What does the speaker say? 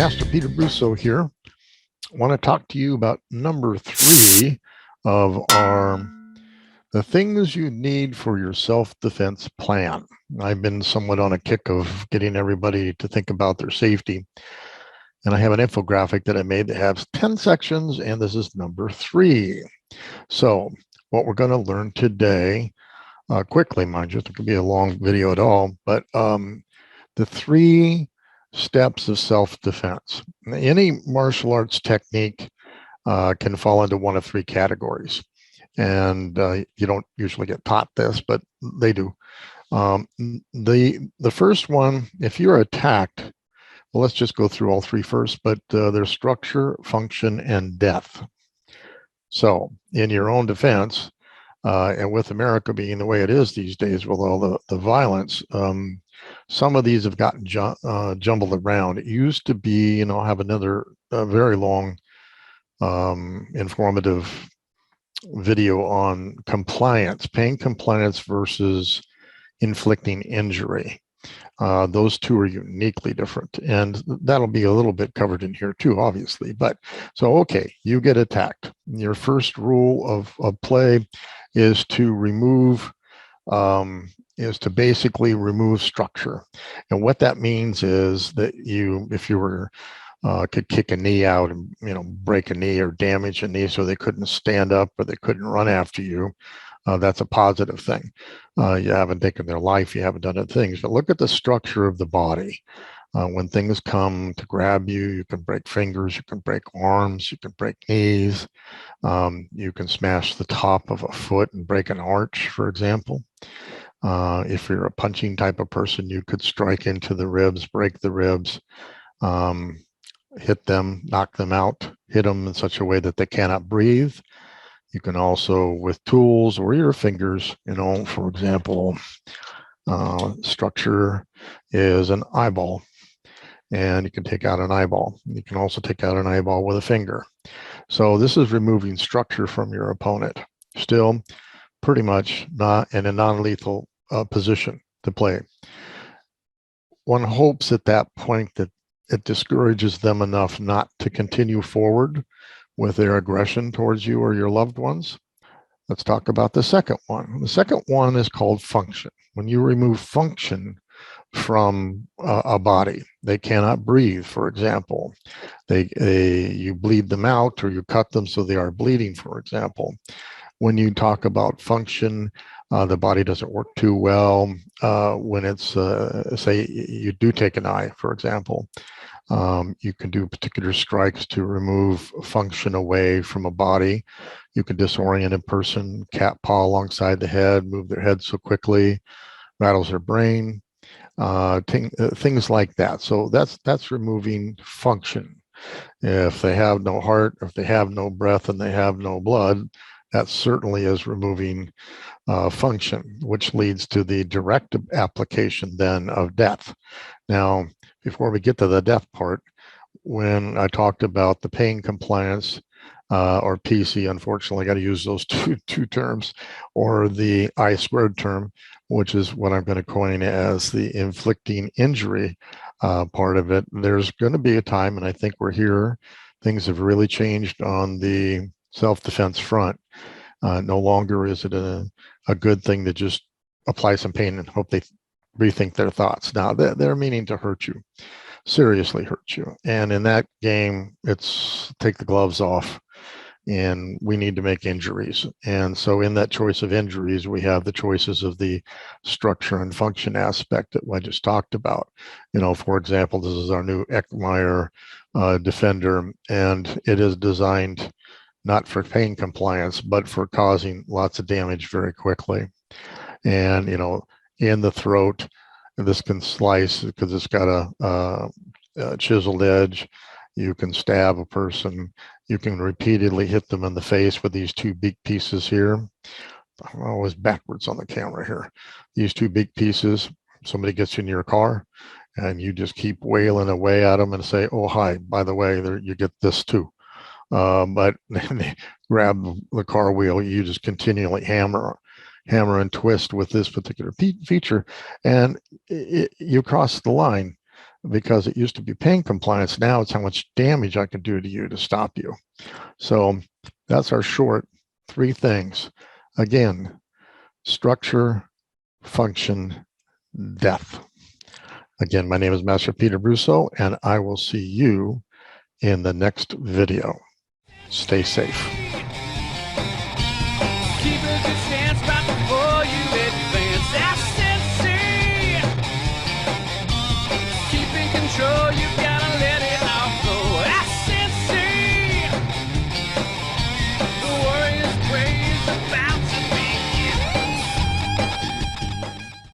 Master Peter Brusso here. I want to talk to you about number 3 of the things you need for your self-defense plan. I've been somewhat on a kick of getting everybody to think about their safety. And I have an infographic that I made that has 10 sections, and this is number 3. So what we're going to learn today, quickly, mind you, it could be a long video at all, but the 3 steps of self-defense. Any martial arts technique can fall into one of 3 categories. And you don't usually get taught this, but they do. The first one, if you're attacked, well, let's just go through all 3 first, but there's structure, function, and death. So in your own defense, and with America being the way it is these days with all the violence, some of these have gotten jumbled around. It used to be, have another very long informative video on compliance, pain compliance versus inflicting injury. Those 2 are uniquely different, and that'll be a little bit covered in here too, obviously. But so, okay, you get attacked. Your first rule of play is to remove, is to basically remove structure. And what that means is that if you were could kick a knee out and break a knee or damage a knee so they couldn't stand up or they couldn't run after you, that's a positive thing. You haven't taken their life, you haven't done other things, but look at the structure of the body. When things come to grab you, you can break fingers, you can break arms, you can break knees, you can smash the top of a foot and break an arch, for example. If you're a punching type of person, you could strike into the ribs, break the ribs, hit them, knock them out, hit them in such a way that they cannot breathe. You can also, with tools or your fingers, for example, structure is an eyeball, and you can take out an eyeball. You can also take out an eyeball with a finger. So this is removing structure from your opponent. Still, pretty much not in a non-lethal position to play. One hopes at that point that it discourages them enough not to continue forward with their aggression towards you or your loved ones. Let's talk about the second one. The second one is called function. When you remove function from a body, they cannot breathe, for example. You bleed them out, or you cut them so they are bleeding, for example. When you talk about function, the body doesn't work too well. When it's, say, you do take an eye, for example, you can do particular strikes to remove function away from a body. You can disorient a person, cat paw alongside the head, move their head so quickly, rattles their brain, things like that. So that's removing function. If they have no heart, if they have no breath, and they have no blood, that certainly is removing function, which leads to the direct application then of death. Now, before we get to the death part, when I talked about the pain compliance, or PC, unfortunately, I got to use those two terms, or the I² term, which is what I'm going to coin as the inflicting injury part of it. There's going to be a time, and I think we're here, things have really changed on the self-defense front. No longer is it a good thing to just apply some pain and hope they rethink their thoughts. Now, they're meaning to hurt you, seriously hurt you. And in that game, it's take the gloves off, and we need to make injuries. And so in that choice of injuries, we have the choices of the structure and function aspect that I just talked about. For example, this is our new Eckmeyer Defender, and it is designed not for pain compliance, but for causing lots of damage very quickly. And, in the throat, this can slice because it's got a chiseled edge. You can stab a person. You can repeatedly hit them in the face with these 2 big pieces here. I'm always backwards on the camera here. These 2 big pieces, somebody gets in your car, and you just keep wailing away at them and say, oh, hi, by the way, you get this too. But they grab the car wheel, you just continually hammer and twist with this particular feature, and you cross the line. because it used to be pain compliance. Now it's how much damage I can do to you to stop you. So that's our short 3 things. Again, structure, function, death. Again, my name is Master Peter Brusso, and I will see you in the next video. Stay safe.